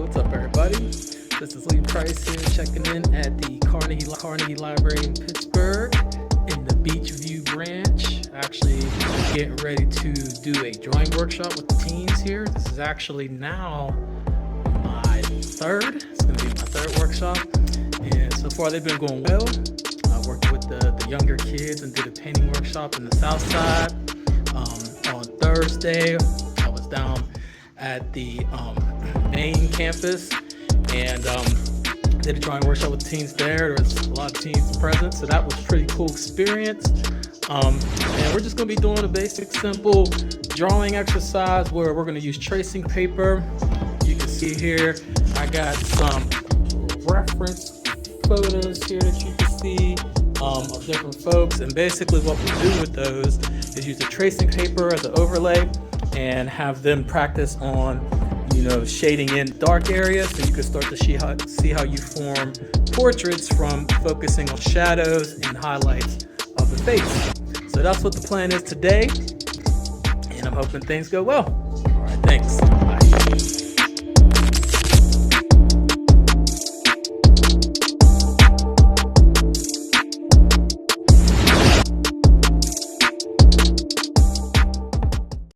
What's up, everybody? This is Lee Price here, checking in at the Carnegie Library in Pittsburgh in the Beachview branch. Actually, getting ready to do a drawing workshop with the teens here. This is actually now my third. It's going to be my third workshop, and so far they've been going well. I worked with the younger kids and did a painting workshop in the South Side. On Thursday, I was down at the main campus and did a drawing workshop with teens there. There was a lot of teens present, so that was a pretty cool experience. And we're just going to be doing a basic, simple drawing exercise where we're going to use tracing paper. You can see here, I got some reference photos here that you can see of different folks. And basically what we do with those is use the tracing paper as an overlay and have them practice on, shading in dark areas, so you can start to see how you form portraits from focusing on shadows and highlights of the face. So that's what the plan is today, and I'm hoping things go well. All right, thanks.